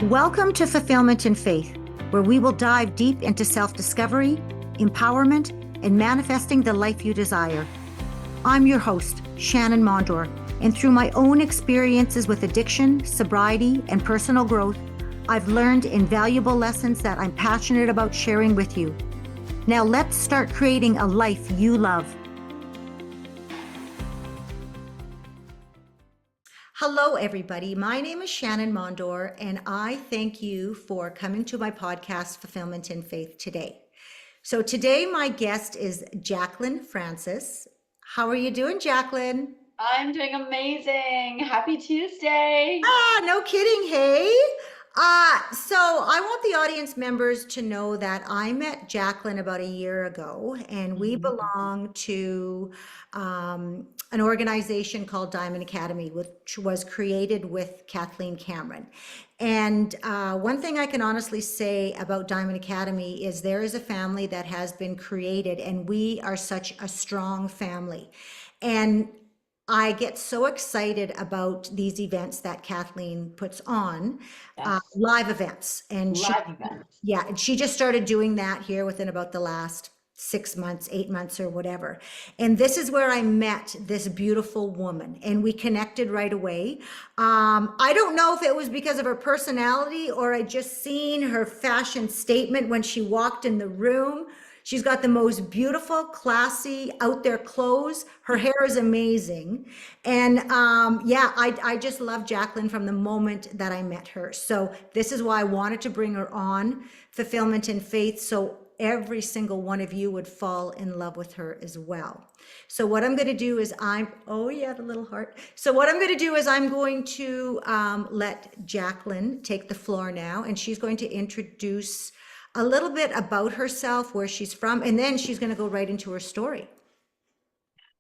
Welcome to Fulfillment in Faith, where we will dive deep into self-discovery, empowerment, and manifesting the life you desire. I'm your host, Shannon Mondor, and through my own experiences with addiction, sobriety, and personal growth, I've learned invaluable lessons that I'm passionate about sharing with you. Now let's start creating a life you love. Hello, everybody. My name is Shannon Mondor, and I thank you for coming to my podcast, Fulfillment in Faith, today. So today, my guest is Jacqueline Francis. How are you doing, Jacqueline? I'm doing amazing. Happy Tuesday. No kidding, hey? So I want the audience members to know that I met Jacqueline about a year ago, and we belong to an organization called Diamond Academy, which was created with Kathleen Cameron. And one thing I can honestly say about Diamond Academy is there is a family that has been created, and we are such a strong family. And I get so excited about these events that Kathleen puts on, Yes. live events. And Live events. she just started doing that here within about the last 6 months, 8 months, or whatever. And this is where I met this beautiful woman, and we connected right away. I don't know if it was because of her personality or I just seen her fashion statement when she walked in the room. She's got the most beautiful, classy, out there clothes. Her hair is amazing. And I just love Jacqueline from the moment that I met her. So this is why I wanted to bring her on Fulfillment in Faith, so every single one of you would fall in love with her as well. So what I'm going to do is the little heart. So what I'm going to do is I'm going to let Jacqueline take the floor now, and she's going to introduce a little bit about herself, where she's from, and then she's going to go right into her story.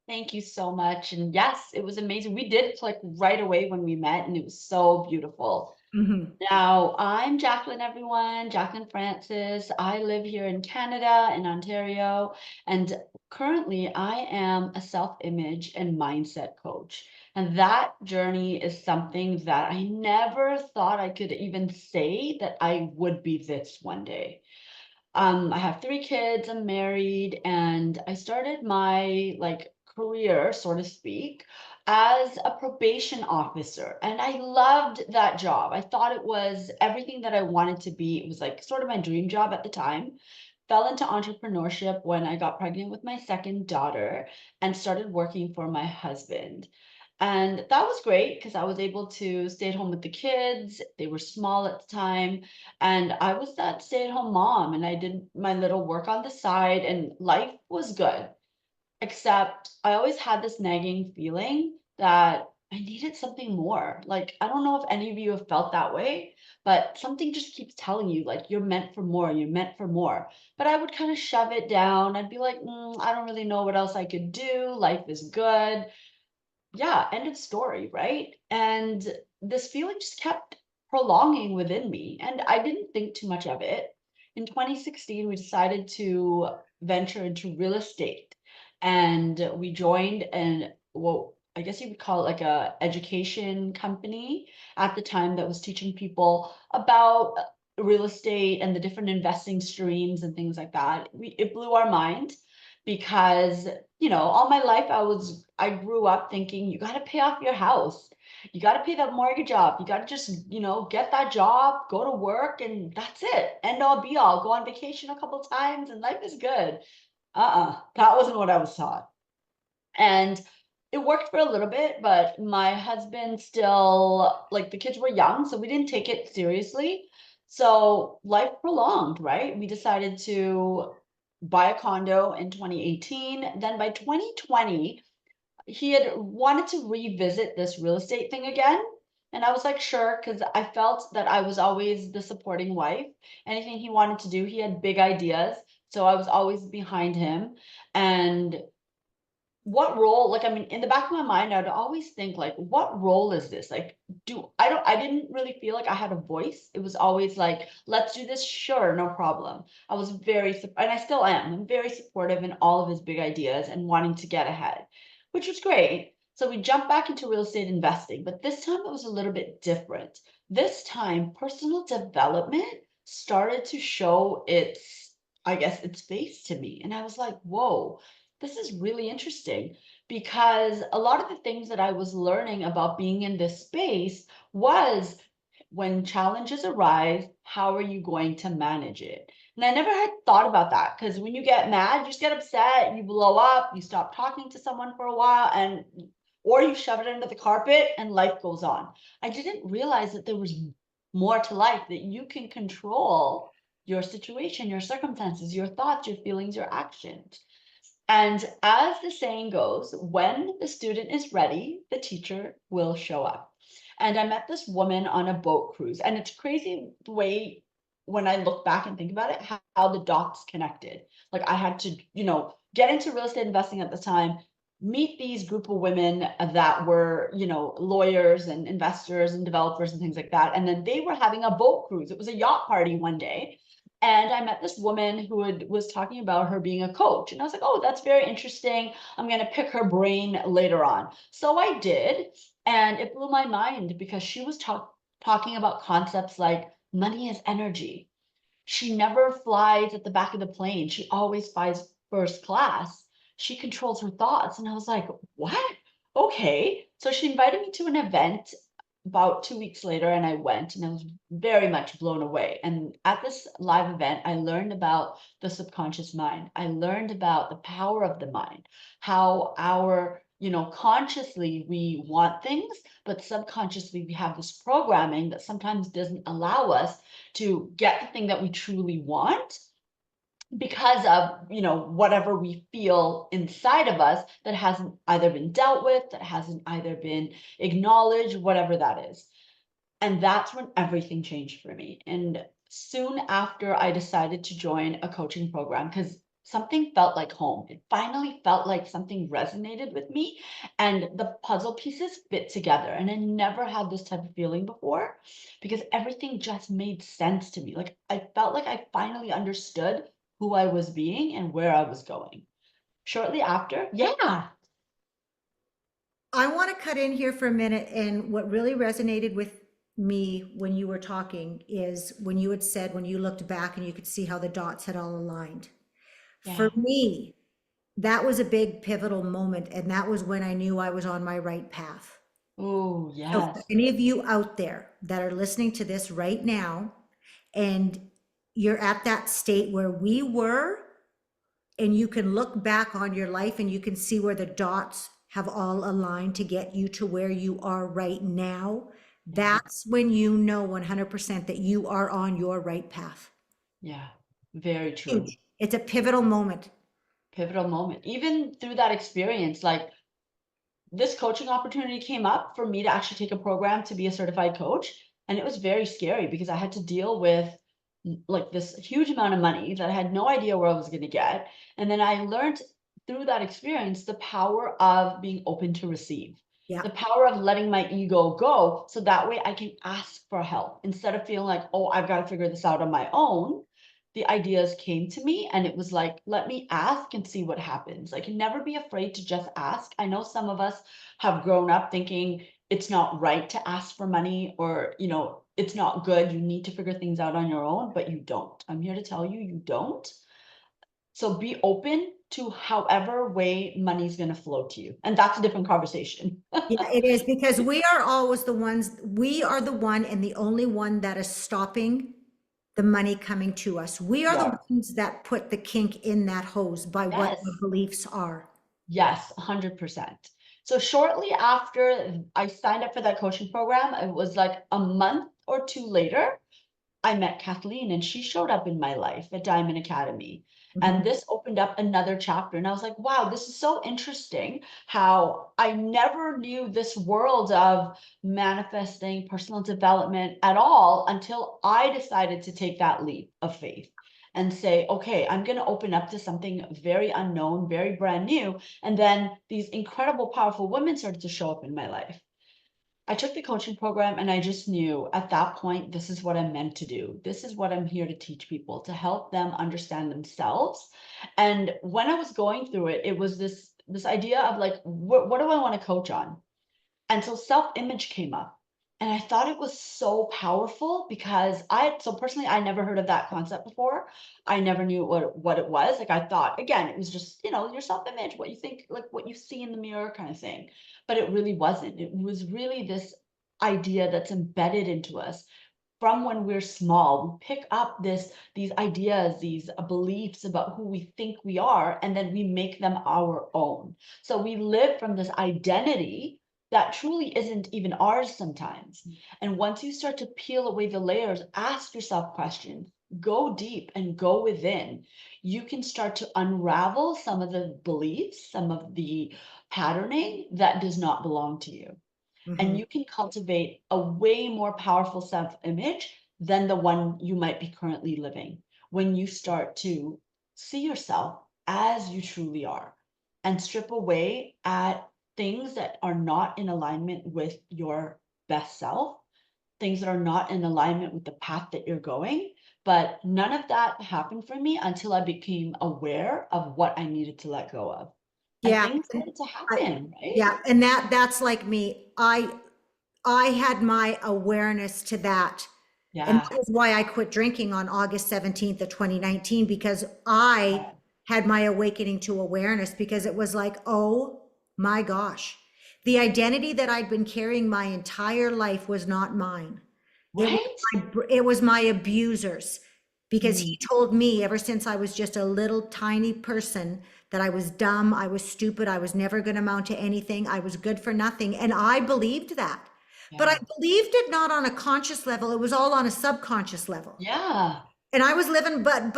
Thank you so much. And yes, it was amazing. We did click right away when we met, and it was so beautiful. Mm-hmm. Now, I'm Jacqueline, everyone, Jacqueline Francis. I live here in Canada, in Ontario, and currently I am a self-image and mindset coach. And that journey is something that I never thought I could even say that I would be this one day. I have 3 kids, I'm married, and I started my career, so to speak, as a probation officer. And I loved that job. I thought it was everything that I wanted to be. It was like sort of my dream job at the time. Fell into entrepreneurship when I got pregnant with my second daughter and started working for my husband. And that was great because I was able to stay at home with the kids. They were small at the time. And I was that stay-at-home mom, and I did my little work on the side, and life was good. Except I always had this nagging feeling that I needed something more. Like, I don't know if any of you have felt that way, but something just keeps telling you, like, you're meant for more, you're meant for more. But I would kind of shove it down. I'd be like, I don't really know what else I could do. Life is good. Yeah, end of story, right? And this feeling just kept prolonging within me, and I didn't think too much of it. In 2016, we decided to venture into real estate, and we joined an, well, I guess you would call it like a education company at the time that was teaching people about real estate and the different investing streams and things like that. It blew our mind because all my life I grew up thinking you got to pay off your house. You got to pay that mortgage off. You got to just, get that job, go to work, and that's it. End all be all. Go on vacation a couple times and life is good. That wasn't what I was taught. And it worked for a little bit, but my husband still, like, the kids were young, so we didn't take it seriously. So life prolonged, right? We decided to buy a condo in 2018. Then by 2020, he had wanted to revisit this real estate thing again. And I was like, sure, because I felt that I was always the supporting wife. Anything he wanted to do, he had big ideas. So I was always behind him. And what role, like, I mean, in the back of my mind, I'd always think, like, what role is this? Like, I didn't really feel like I had a voice. It was always like, let's do this, sure, no problem. I was and I still am, I'm very supportive in all of his big ideas and wanting to get ahead, which was great. So we jumped back into real estate investing, but this time it was a little bit different. This time, personal development started to show its, I guess, its face to me. And I was like, whoa, this is really interesting because a lot of the things that I was learning about being in this space was when challenges arise, how are you going to manage it? And I never had thought about that because when you get mad, you just get upset, you blow up, you stop talking to someone for a while, and or you shove it under the carpet and life goes on. I didn't realize that there was more to life, that you can control your situation, your circumstances, your thoughts, your feelings, your actions. And as the saying goes, when the student is ready, the teacher will show up. And I met this woman on a boat cruise, and it's crazy the way when I look back and think about it, how the dots connected. Like I had to, get into real estate investing at the time, meet these group of women that were, lawyers and investors and developers and things like that. And then they were having a boat cruise. It was a yacht party one day. And I met this woman who was talking about her being a coach. And I was like, oh, that's very interesting. I'm going to pick her brain later on. So I did. And it blew my mind because she was talking about concepts like money is energy. She never flies at the back of the plane. She always flies first class. She controls her thoughts. And I was like, what? Okay. So she invited me to an event about 2 weeks later, and I went and I was very much blown away. And at this live event, I learned about the subconscious mind. I learned about the power of the mind, how our consciously we want things, but subconsciously we have this programming that sometimes doesn't allow us to get the thing that we truly want because of whatever we feel inside of us that hasn't either been dealt with, that hasn't either been acknowledged, whatever that is. And that's when everything changed for me. And soon after I decided to join a coaching program because something felt like home. It finally felt like something resonated with me and the puzzle pieces fit together. And I never had this type of feeling before because everything just made sense to me. Like I felt like I finally understood who I was being and where I was going. Shortly after, yeah. I want to cut in here for a minute. And what really resonated with me when you were talking is when you had said, when you looked back and you could see how the dots had all aligned. For Yeah. me, that was a big pivotal moment. And that was when I knew I was on my right path. Oh, So for yes. any of you out there that are listening to this right now, and you're at that state where we were, and you can look back on your life and you can see where the dots have all aligned to get you to where you are right now, Yeah. that's when you know 100% that you are on your right path. Yeah. Very true. Huge. It's a pivotal moment. Pivotal moment. Even through that experience, like this coaching opportunity came up for me to actually take a program to be a certified coach. And it was very scary because I had to deal with like this huge amount of money that I had no idea where I was going to get. And then I learned through that experience the power of being open to receive, Yeah. the power of letting my ego go. So that way I can ask for help instead of feeling like, oh, I've got to figure this out on my own. The ideas came to me and it was like, let me ask and see what happens. Like, never be afraid to just ask. I know some of us have grown up thinking it's not right to ask for money or, it's not good. You need to figure things out on your own, but you don't. I'm here to tell you, you don't. So be open to however way money's going to flow to you. And that's a different conversation. Yeah, it is because we are always the ones, we are the one and the only one that is stopping the money coming to us. We are the Yeah. ones that put the kink in that hose by what Yes. our beliefs are. Yes, 100%. So shortly after I signed up for that coaching program, it was like a month or two later, I met Kathleen and she showed up in my life at Diamond Academy. And Mhm. this opened up another chapter. And I was like, wow, this is so interesting how I never knew this world of manifesting personal development at all until I decided to take that leap of faith and say, okay, I'm going to open up to something very unknown, very brand new. And then these incredible, powerful women started to show up in my life. I took the coaching program and I just knew at that point, this is what I'm meant to do. This is what I'm here to teach people, to help them understand themselves. And when I was going through it, it was this this idea of like, what do I want to coach on? And so self-image came up. And I thought it was so powerful because so personally, I never heard of that concept before. I never knew what it was. Like I thought, again, it was just, your self-image, what you think, like what you see in the mirror kind of thing. But it really wasn't. It was really this idea that's embedded into us from when we're small. We pick up these ideas, these beliefs about who we think we are, and then we make them our own. So we live from this identity that truly isn't even ours sometimes. And once you start to peel away the layers, ask yourself questions, go deep and go within, you can start to unravel some of the beliefs, some of the patterning that does not belong to you. And Mhm. you can cultivate a way more powerful self-image than the one you might be currently living when you start to see yourself as you truly are and strip away at things that are not in alignment with your best self, things that are not in alignment with the path that you're going. But none of that happened for me until I became aware of what I needed to let go of. And Yeah. things started to I, happen, right? yeah. And that's like me. I had my awareness to that. And Yeah. that was why I quit drinking on August 17th of 2019, because I had my awakening to awareness, because it was like, oh my gosh, the identity that I'd been carrying my entire life was not mine. It was Right? it was my abuser's, because Mm, he told me ever since I was just a little tiny person that I was dumb, I was stupid, I was never going to amount to anything, I was good for nothing. And I believed that. But I yeah. believed it not on a conscious level, it was all on a subconscious level. Yeah. And I was living, but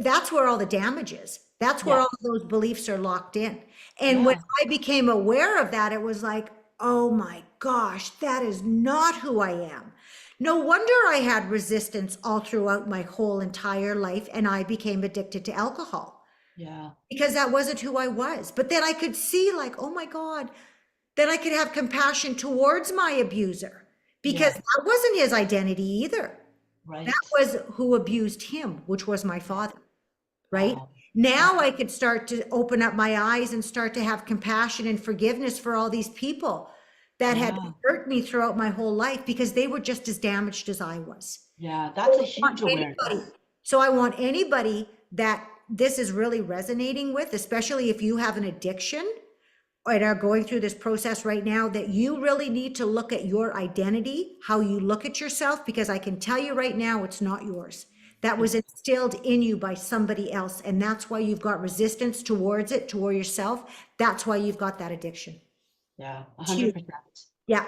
that's where all the damage is. That's where Yeah. all of those beliefs are locked in. And when Yeah. I became aware of that, it was like, oh my gosh, that is not who I am. No wonder I had resistance all throughout my whole entire life, and I became addicted to alcohol Yeah. because that wasn't who I was. But then I could see, like, oh my God, then I could have compassion towards my abuser, because Yeah. that wasn't his identity either. That Right. was who abused him, which was my Yeah. father, right? Wow. Now Wow. I could start to open up my eyes and start to have compassion and forgiveness for all these people that had Yeah. hurt me throughout my whole life, because they were just as damaged as I was. Yeah. So That's a I want huge anybody, awareness. so I want anybody that this is really resonating with, especially if you have an addiction and are going through this process right now, that you really need to look at your identity, how you look at yourself, because I can tell you right now, it's not yours. That Yeah. was instilled in you by somebody else. And that's why you've got resistance towards it, toward yourself. That's why you've got that addiction. Yeah. It's huge. 100%. Yeah.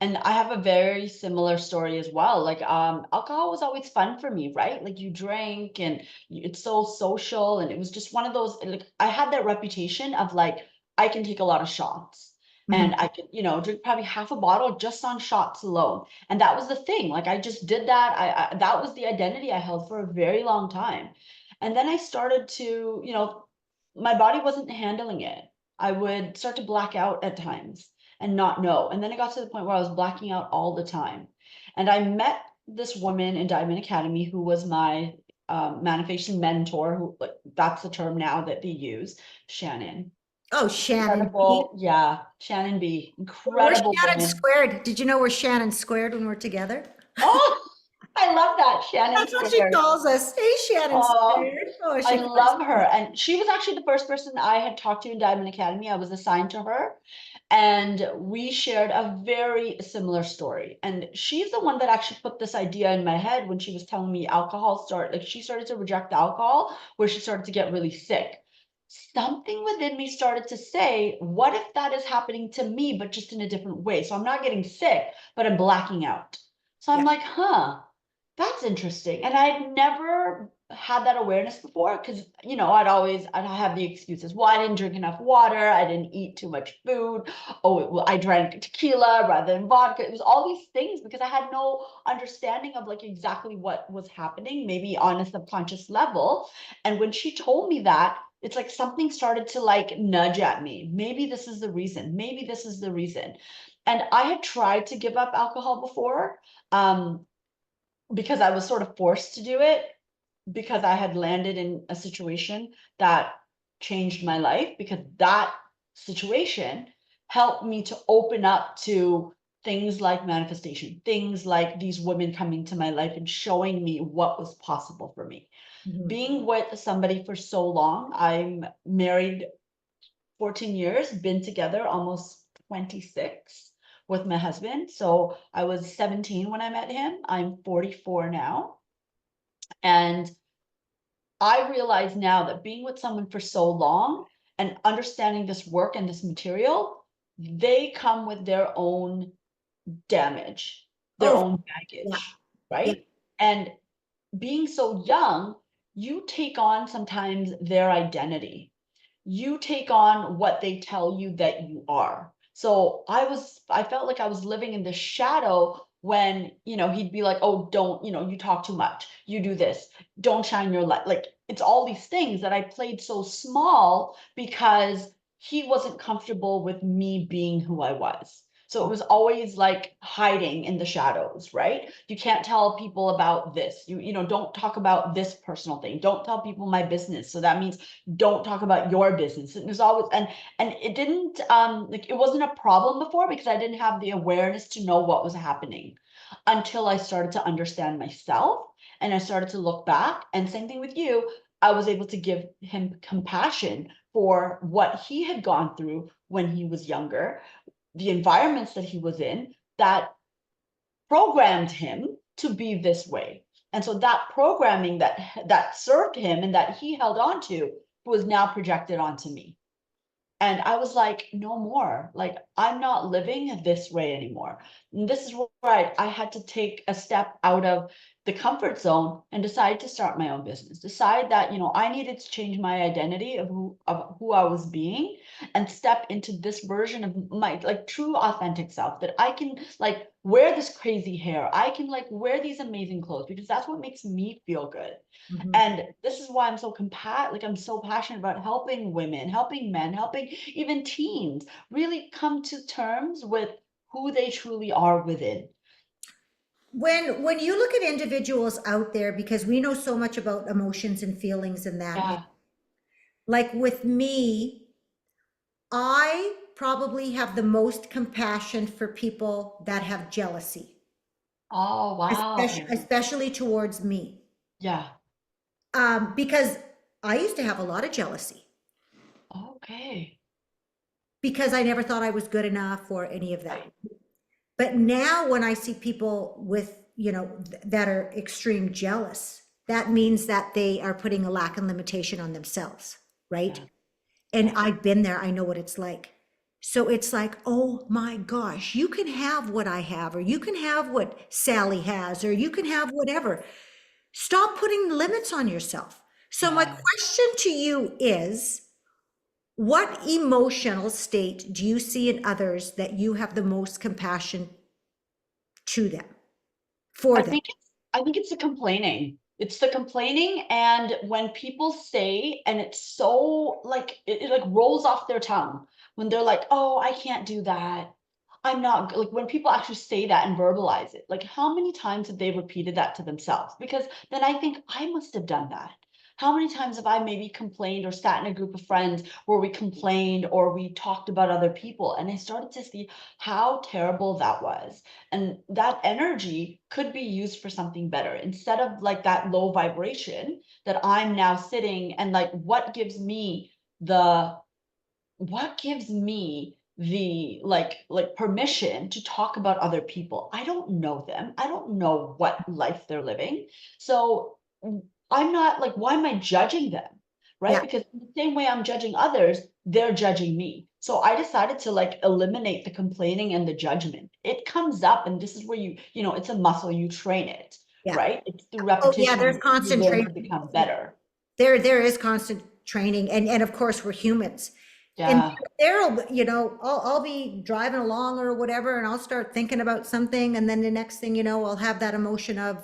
And I have a very similar story as well. Like, alcohol was always fun for me, right? Like you drink and it's so social. And it was just one of those, like, I had that reputation of like, I can take a lot of shots Mhm. and I could, drink probably half a bottle just on shots alone. And that was the thing. Like, I just did that. That was the identity I held for a very long time. And then I started to, my body wasn't handling it. I would start to black out at times and not know. And then it got to the point where I was blacking out all the time. And I met this woman in Diamond Academy who was my manifestation mentor, who, like, that's the term now that they use, Shannon. Oh, Shannon. Incredible. Yeah. Shannon B. We're Incredible Shannon woman. squared. Did you know we're Shannon squared when we're together? Oh, I love that. Shannon That's what she squared. calls us. Hey, Shannon Oh, squared. Oh, I she cracks love me her. up. And she was actually the first person I had talked to in Diamond Academy. I was assigned to her. And we shared a very similar story. And she's the one that actually put this idea in my head when she was telling me she started to reject alcohol, where she started to get really sick. Something within me started to say, what if that is happening to me, but just in a different way? So I'm not getting sick, but I'm blacking out. So I'm Yeah. like, huh, that's interesting. And I'd never had that awareness before because, I'd have the excuses. Well, I didn't drink enough water. I didn't eat too much food. Oh, well, I drank tequila rather than vodka. It was all these things because I had no understanding of like exactly what was happening, maybe on a subconscious level. And when she told me that, it's like something started to like nudge at me. Maybe this is the reason. Maybe this is the reason. And I had tried to give up alcohol before. Because I was sort of forced to do it because I had landed in a situation that changed my life, because that situation helped me to open up to things like manifestation, things like these women coming to my life and showing me what was possible for me. Mhm. Being with somebody for so long, I'm married 14 years, been together almost 26 with my husband. So I was 17 when I met him. I'm 44 now. And I realize now that being with someone for so long and understanding this work and this material, they come with their own damage, their Oh, own yeah, baggage, yeah. right? And being so young, you take on sometimes their identity. You take on what they tell you that you are. So I felt like I was living in the shadow when, he'd be like, oh, don't, you talk too much, you do this, don't shine your light. Like, it's all these things that I played so small because he wasn't comfortable with me being who I was. So it was always like hiding in the shadows, right? You can't tell people about this. Don't talk about this personal thing. Don't tell people my business. So that means don't talk about your business. And there's always, and it didn't, like, it wasn't a problem before because I didn't have the awareness to know what was happening until I started to understand myself and I started to look back. And same thing with you, I was able to give him compassion for what he had gone through when he was younger, the environments that he was in that programmed him to be this way. And so that programming that served him and that he held on to was now projected onto me. And I was like, no more. Like, I'm not living this way anymore. And this is where I had to take a step out of the comfort zone and decide to start my own business. Decide that, I needed to change my identity of who I was being and step into this version of my like true authentic self, that I can like wear this crazy hair. I can like wear these amazing clothes because that's what makes me feel good. Mhm. And this is why I'm so passionate about helping women, helping men, helping even teens really come to terms with who they truly are within. When you look at individuals out there, because we know so much about emotions and feelings and that, Yeah. like with me, I probably have the most compassion for people that have jealousy, Oh, especially, wow. especially towards me. Yeah. Because I used to have a lot of jealousy Okay. because I never thought I was good enough or any of that. Right. But now when I see people with, that are extreme jealous, that means that they are putting a lack and limitation on themselves, right? Yeah. And Yeah. I've been there, I know what it's like. So it's like, oh my gosh, you can have what I have, or you can have what Sally has, or you can have whatever. Stop putting limits on yourself. So my Yeah. question to you is, what emotional state do you see in others that you have the most compassion to them, for I them? think it's the complaining. It's the complaining, and when people say, and it's so like it like rolls off their tongue when they're like, "Oh, I can't do that. I'm not like," when people actually say that and verbalize it. Like, how many times have they repeated that to themselves? Because then I think I must have done that. How many times have I maybe complained or sat in a group of friends where we complained or we talked about other people, and I started to see how terrible that was, and that energy could be used for something better instead of like that low vibration that I'm now sitting and like the what gives me the like permission to talk about other people. I don't know them. I don't know what life they're living. So I'm not like, why am I judging them? Right? Yeah. Because in the same way I'm judging others, they're judging me. So I decided to like eliminate the complaining and the judgment. It comes up, and this is where it's a muscle, you train it, Yeah. right? It's through Oh, yeah, repetition there's you learn to concentration. become better. There is constant training, and of course we're humans. And Yeah. there'll, I'll be driving along or whatever, and I'll start thinking about something, and then the next thing you know, I'll have that emotion of,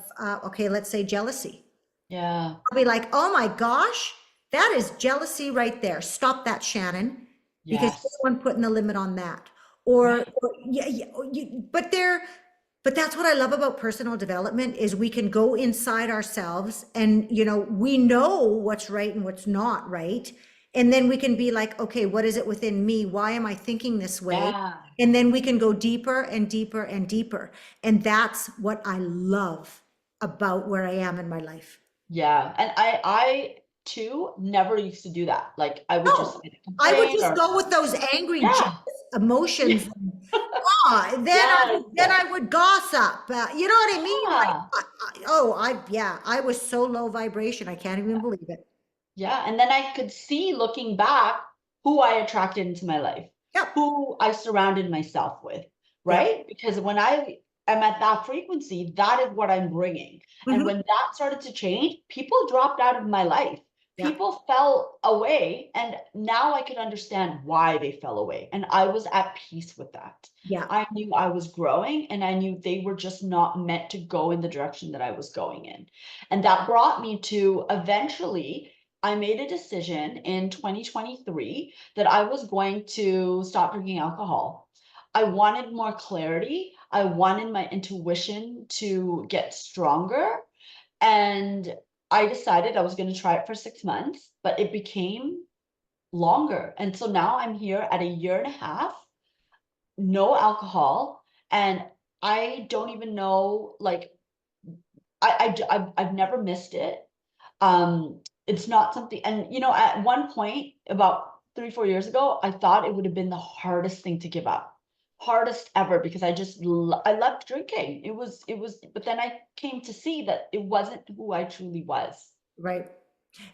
okay, let's say jealousy. Yeah. I'll be like, oh my gosh, that is jealousy right there. Stop that, Shannon, because you're Yes. the one putting the limit on that. Or, Right. yeah, yeah, but that's what I love about personal development is we can go inside ourselves and, we know what's right and what's not right. And then we can be like, okay, what is it within me? Why am I thinking this way? Yeah. And then we can go deeper and deeper and deeper. And that's what I love about where I am in my life. Yeah. And I too never used to do that. Like I would just No, either I would complain just or go with those angry, yeah. jealous emotions. Yes. Then I would gossip. You know what I mean? Like, Yeah. yeah, I was so low vibration. I can't even believe it. Yeah. And then I could see looking back who I attracted into my life, Yep, who I surrounded myself with, yep. right? Because when I am at that frequency, that is what I'm bringing. And Hmm. when that started to change, people dropped out of my life. Yeah, People fell away. And now I could understand why they fell away. And I was at peace with that. yeah. I knew I was growing and I knew they were just not meant to go in the direction that I was going in. And that brought me to eventually I made a decision in 2023 that I was going to stop drinking alcohol. I wanted more clarity. I wanted my intuition to get stronger. And I decided I was going to try it for 6 months, but it became longer. And so now I'm here at a year and a half, no alcohol. And I don't even know, like, I've never missed it. It's not something, and at one point about 3, 4 years ago, I thought it would have been the hardest thing to give up. Hardest ever because I loved drinking. It was, but then I came to see that it wasn't who I truly was. Right.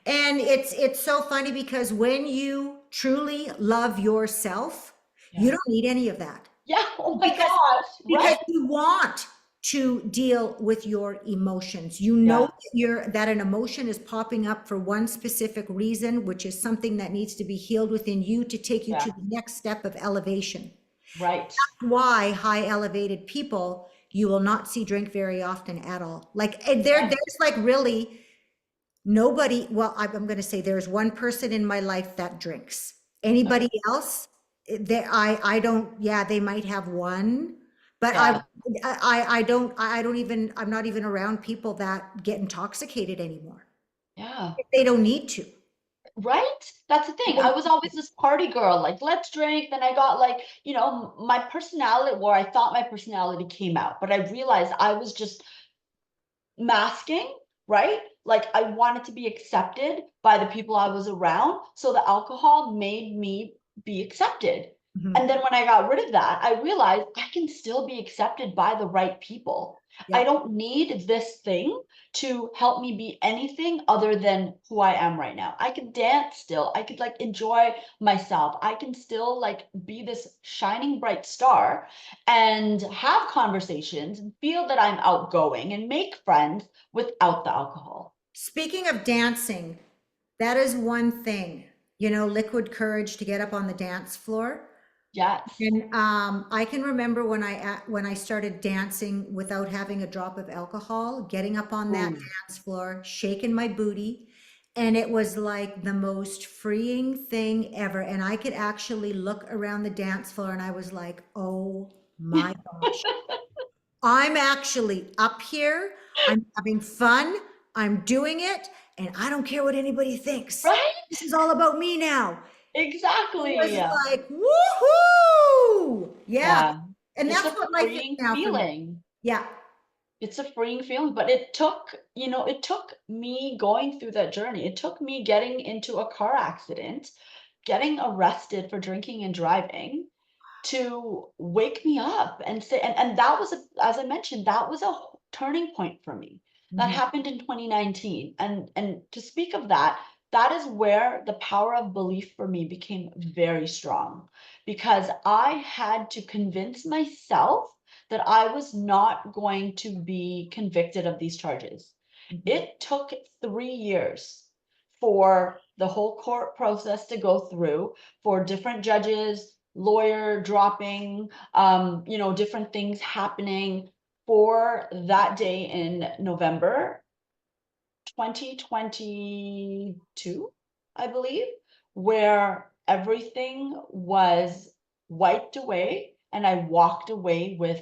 And it's so funny because when you truly love yourself, you Yeah. don't need any of that. Yeah. Oh my Because gosh. because Right. you want to deal with your emotions. You know Yeah. that you're that an emotion is popping up for one specific reason, which is something that needs to be healed within you to take you Yeah. to the next step of elevation. Right. Why high elevated people you will not see drink very often at all. Like Yeah. there's like really nobody, well, I'm going to say there's one person in my life that drinks. Okay. Anybody else? I don't, yeah, they might have one, but Yeah. I'm not even around people that get intoxicated anymore. Yeah. They don't need to. Right? That's the They thing. I don't was need always to. this party girl, like, let's drink. Then I got like, my personality, where I thought my personality came out, but I realized I was just masking, right? Like I wanted to be accepted by the people I was around. So the alcohol made me be accepted. Mhm. And then when I got rid of that, I realized I can still be accepted by the right people. I Yeah. don't need this thing to help me be anything other than who I am right now. I could dance still. I could like enjoy myself. I can still like be this shining bright star and have conversations and feel that I'm outgoing and make friends without the alcohol. Speaking of dancing, that is one thing, liquid courage to get up on the dance floor. Yes. And I can remember when I started dancing without having a drop of alcohol, getting up on that Ooh. dance floor, shaking my booty, and it was like the most freeing thing ever. And I could actually look around the dance floor, and I was like, "Oh my gosh, I'm actually up here. I'm having fun. I'm doing it, and I don't care what anybody thinks. Right? This is all about me now." It Exactly. was like, woohoo! Yeah. Yeah. And It's that's a what life is freeing now for me. feeling. Yeah. It's a freeing feeling, but it took me going through that journey. It took me getting into a car accident, getting arrested for drinking and driving, to wake me up and say, and that was as I mentioned, that was a turning point for me. That Mhm. happened in 2019. And to speak of that, that is where the power of belief for me became very strong, because I had to convince myself that I was not going to be convicted of these charges. Mhm. It took 3 years for the whole court process to go through, for different judges, lawyer dropping, different things happening, for that day in November 2022, I believe, where everything was wiped away and I walked away with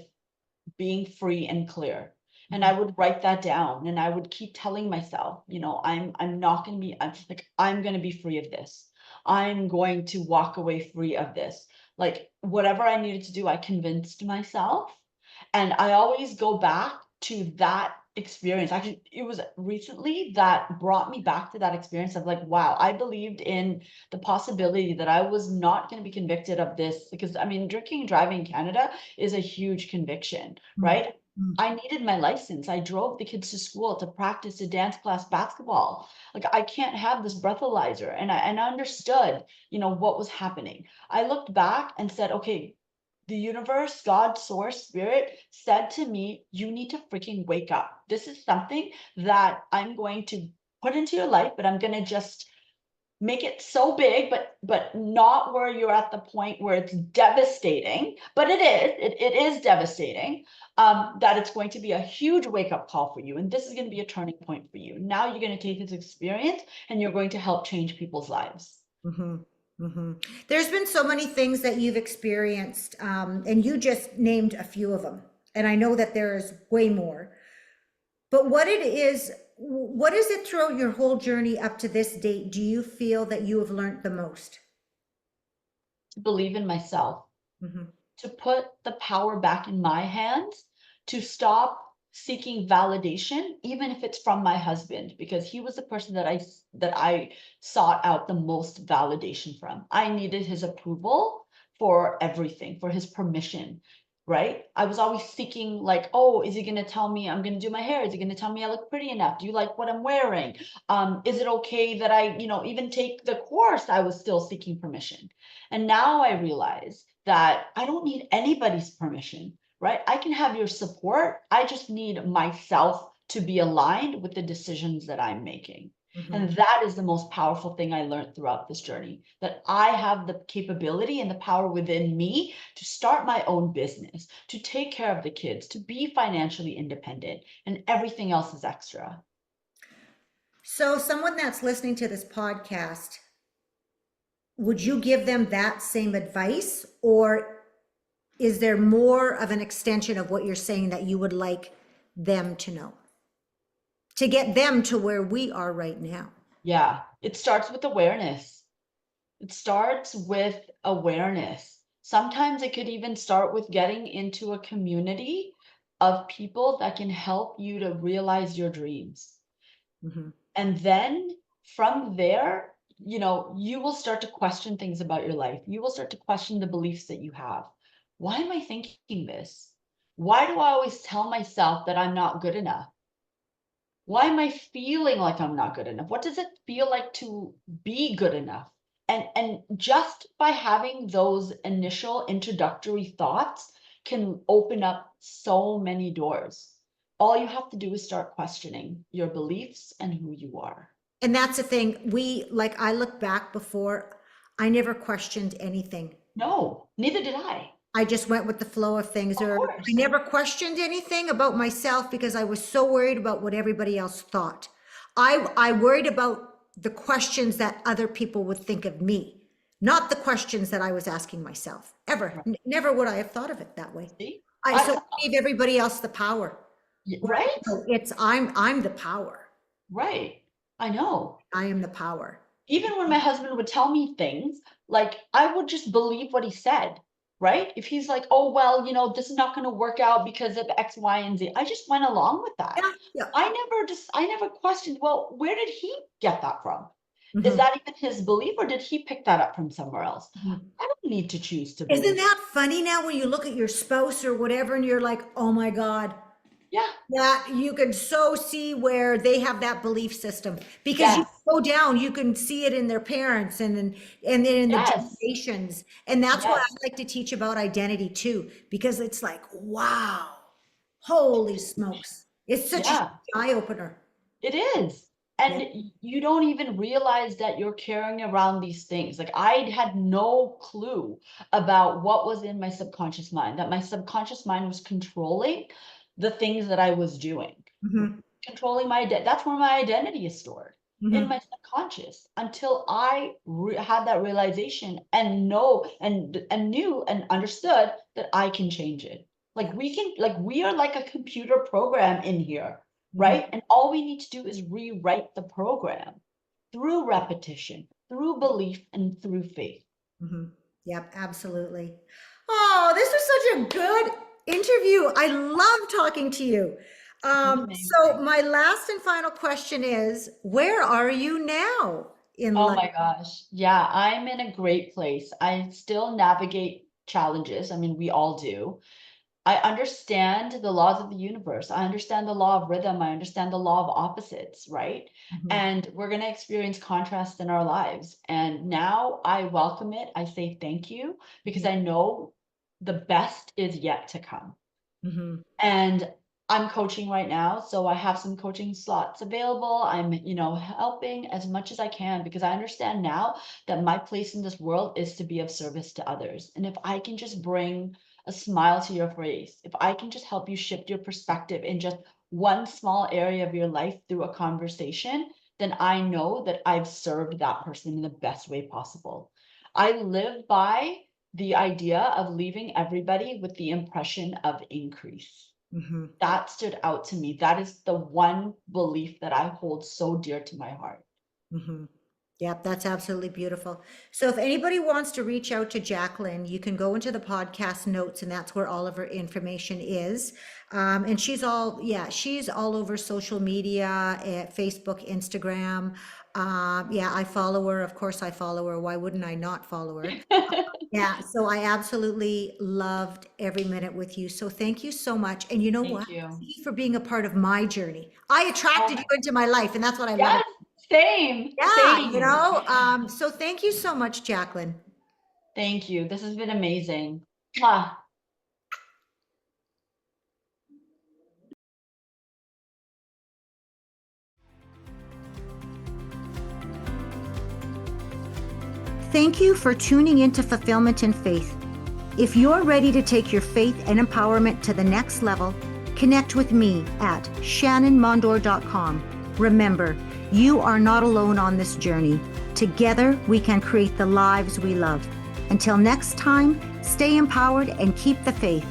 being free and clear. And I Mhm. would write that down and I would keep telling myself, I'm not going to be, I'm just like, I'm going to be free of this. I'm going to walk away free of this. Like whatever I needed to do, I convinced myself. And I always go back to that experience. Actually, it was recently that brought me back to that experience of like, wow, I believed in the possibility that I was not going to be convicted of this. Because I mean, drinking and driving in Canada is a huge conviction, Mm, right? mm, I needed my license. I drove the kids to school to practice a dance class basketball. Like I can't have this breathalyzer. And I understood, what was happening. I looked back and said, okay, the universe, God, source, spirit said to me, you need to freaking wake up. This is something that I'm going to put into your life, but I'm going to just make it so big, but not where you're at the point where it's devastating. But it is devastating. That it's going to be a huge wake up call for you. And this is going to be a turning point for you. Now you're going to take this experience and you're going to help change people's lives. mhm, mhm. There's been so many things that you've experienced, and you just named a few of them. And I know that there's way more. But what is it throughout your whole journey up to this date, do you feel that you have learned the most? To believe in myself, Mhm, to put the power back in my hands, to stop seeking validation, even if it's from my husband, because he was the person that I sought out the most validation from. I needed his approval for everything, for his permission. Right? I was always seeking, like, oh, is he gonna tell me I'm gonna do my hair? Is he gonna tell me I look pretty enough? Do you like what I'm wearing? Is it okay that I, even take the course? I was still seeking permission. And now I realize that I don't need anybody's permission, right? I can have your support. I just need myself to be aligned with the decisions that I'm making. mhm. And that is the most powerful thing I learned throughout this journey, that I have the capability and the power within me to start my own business, to take care of the kids, to be financially independent, and everything else is extra. So someone that's listening to this podcast, would you give them that same advice, or is there more of an extension of what you're saying that you would like them to know to get them to where we are right now? Yeah, it starts with awareness. It starts with awareness. Sometimes it could even start with getting into a community of people that can help you to realize your dreams. Mhm. And then from there, you will start to question things about your life. You will start to question the beliefs that you have. Why am I thinking this? Why do I always tell myself that I'm not good enough? Why am I feeling like I'm not good enough? What does it feel like to be good enough? And just by having those initial introductory thoughts can open up so many doors. All you have to do is start questioning your beliefs and who you are. And that's the thing. I look back before, I never questioned anything. No, neither did I. I just went with the flow of things, Of or I course. never questioned anything about myself because I was so worried about what everybody else thought. I worried about the questions that other people would think of me, not the questions that I was asking myself. Ever. Right. Never would I have thought of it that way. See? So I gave everybody else the power. Where, Right? no, I'm the power. Right. I know. I am the power. Even when my husband would tell me things, like I would just believe what he said, right? If he's like, oh, well, this is not going to work out because of X, Y, and Z, I just went along with that. Yeah, yeah. I never questioned, well, where did he get that from? Is Mhm, that even his belief or did he pick that up from somewhere else? mhm. I don't need to choose to Isn't believe. that funny now when you look at your spouse or whatever and you're like, oh my God, Yeah. that you can so see where they have that belief system because you Yes. go down, you can see it in their parents and then in the Yes. generations. And that's why I Yes. like to teach about identity too, because it's like, wow, holy smokes. It's such a Yeah. eye opener. It is. Yeah. And you don't even realize that you're carrying around these things. Like I had no clue about what was in my subconscious mind, that my subconscious mind was controlling the things that I was doing, Mhm, controlling that's where my identity is stored, in mhm. my subconscious, until I had that realization and know and knew and understood that I can change it. Yeah. Like we are like a computer program in here, Mhm. right? And all we need to do is rewrite the program through repetition, through belief and through faith. Yep, absolutely. Oh, this was such a good interview. I love talking to you. So Amazing. my last and final question is, where are you now in Oh life? my gosh. Yeah, I'm in a great place. I still navigate challenges. I mean, we all do. I understand the laws of the universe. I understand the law of rhythm. I understand the law of opposites, right? Mhm, And we're going to experience contrast in our lives. And now I welcome it. I say thank you because mhm, I know the best is yet to come. mhm, And I'm coaching right now, so I have some coaching slots available. I'm, helping as much as I can because I understand now that my place in this world is to be of service to others. And if I can just bring a smile to your face, if I can just help you shift your perspective in just one small area of your life through a conversation, then I know that I've served that person in the best way possible. I live by the idea of leaving everybody with the impression of increase. mhm. That stood out to me. That is the one belief that I hold so dear to my heart. Hmm. Yep, that's absolutely beautiful. So if anybody wants to reach out to Jacqueline, you can go into the podcast notes and that's where all of her information is. And she's all over social media, Facebook, Instagram. Yeah, I follow her. Of course I follow her. Why wouldn't I not follow her? Yeah, so I absolutely loved every minute with you. So thank you so much. And you know what? Thank you. Thank you for being a part of my journey. I Oh attracted you my, into my life, and that's what I love. yes, same, Yeah, same. so thank you so much, Jacqueline. Thank you. This has been amazing. Mwah. Thank you for tuning into Fulfillment and Faith. If you're ready to take your faith and empowerment to the next level, connect with me at shannonmondor.com. Remember, you are not alone on this journey. Together, we can create the lives we love. Until next time, stay empowered and keep the faith.